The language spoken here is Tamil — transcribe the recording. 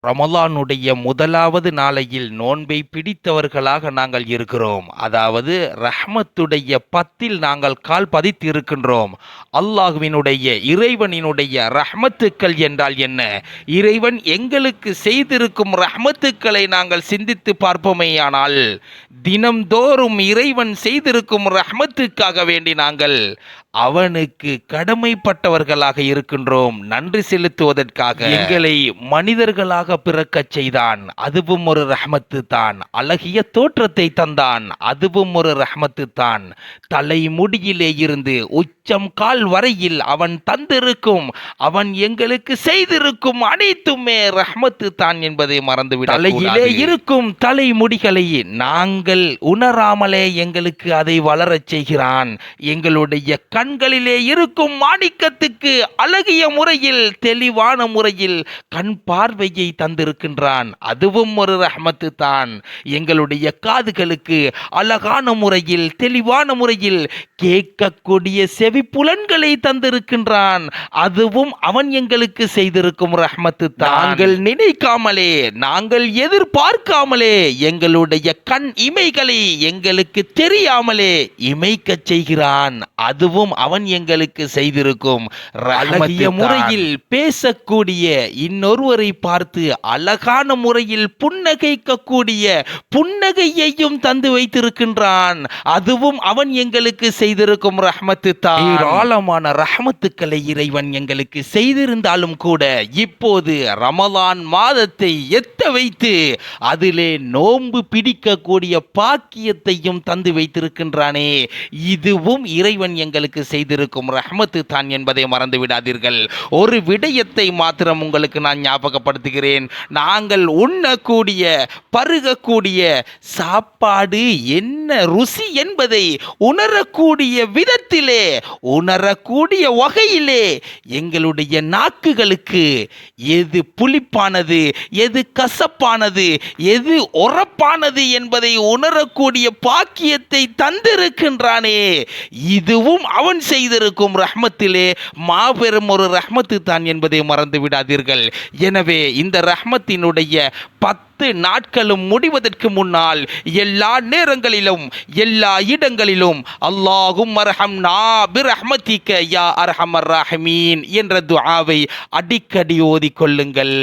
ரமலானுடைய முதலாவது நாளையில் நோன்பை பிடித்தவர்களாக நாங்கள் இருக்கிறோம். அதாவது ரஹ்மத்துடைய பத்தில் நாங்கள் கால் பதித்து இருக்கின்றோம். அல்லாஹ்வினுடைய இறைவனினுடைய ரஹ்மத்துக்கள் என்றால் என்ன? இறைவன் எங்களுக்கு செய்திருக்கும் ரஹ்மத்துக்களை நாங்கள் சிந்தித்து பார்ப்போமேயானால், தினம்தோறும் இறைவன் செய்திருக்கும் ரஹ்மத்துக்காக வேண்டி நாங்கள் அவனுக்கு கடமைப்பட்டவர்களாக இருக்கின்றோம். நன்றி செலுத்துவதற்காக எங்களை மனிதர்களாக பிறக்கச் செய்தான், அதுவும் ஒரு ரஹ்மத்து தான். அழகிய தோற்றத்தை தந்தான், அதுவும் ஒரு ரஹ்மத்து தான். தலைமுடியிலே இருந்து உச்சம் கால் வரையில் அவன் தந்திருக்கும், அவன் எங்களுக்கு செய்திருக்கும் அனைத்துமே ரஹ்மத்து தான் என்பதை மறந்துவிட. தலையிலே இருக்கும் தலைமுடிகளை நாங்கள் உணராமலே எங்களுக்கு அதை வளரச் செய்கிறான். எங்களுடைய கண்களிலே இருக்கும் மாணிக்கத்துக்கு அழகிய முறையில் தெளிவான முறையில் கண் பார்வையை தந்திருக்கின்றான், அதுவும் ஒரு ரஹ்மத்து தான். எங்களுடைய காதுகளுக்கு அழகான முறையில் தெளிவான முறையில் கேட்கக்கூடிய செவிப்புலன்களை தந்திருக்கின்றான், அதுவும் அவன் எங்களுக்கு செய்திருக்கும் ரஹ்மத்து தான். நாங்கள் நினைக்காமலே, நாங்கள் எதிர்பார்க்காமலே எங்களுடைய கண் இமைகளை எங்களுக்கு தெரியாமலே இமைக்கச் செய்கிறான், அதுவும் அவன் எங்களுக்கு செய்திருக்கும் அழகிய முறையில் பேசக்கூடிய, இன்னொருவரை பார்த்து அழகான முறையில் புன்னகைக்கக்கூடிய புன்னகையையும் தந்து வைத்திருக்கின்றான், அதுவும் அவன் எங்களுக்கு செய்திருக்கும் ரஹ்மத்து தான். ஏராளமான ரஹ்மத்துக்களை இறைவன் எங்களுக்கு செய்திருந்தாலும் கூட இப்போது ரமலான் மாதத்தை எத்த வைத்து அதிலே நோன்பு பிடிக்கக்கூடிய பாக்கியத்தையும் தந்து வைத்திருக்கின்றானே, இதுவும் இறைவன் எங்களுக்கு செய்திருக்கும் ரஹ்மத்து தான் என்பதை மறந்து விடாதீர்கள். ஒரு விடயத்தை மாத்திரம் உங்களுக்கு நான் ஞாபகப்படுத்துகிறேன். நாங்கள் உண்ணக்கூடிய பருகக்கூடிய சாப்பாடு என்ன ருசி என்பதை உணரக்கூடிய விதத்திலே, உணரக்கூடிய வகையிலே எங்களுடைய நாக்குகளுக்கு எது புளிப்பானது, எது கசப்பானது, எது உரப்பானது என்பதை உணரக்கூடிய பாக்கியத்தை தந்திருக்கின்றானே, இதுவும் அவன் செய்திருக்கும் ரஹ்மத்திலே மாபெரும் ஒரு ரஹ்மத்து தான் என்பதை மறந்து விடாதீர்கள். எனவே இந்த ரஹ்மத்தினுடைய 10 நாட்களும் முடிவதற்கு முன்னால் எல்லா நேரங்களிலும் எல்லா இடங்களிலும் அல்லாஹும் அர்ஹம்னா பிரஹ்மதிக யா அர்ஹமர் ராஹிமீன் என்ற துஆவை அடிக்கடி ஓதிக்கொள்ளுங்கள்.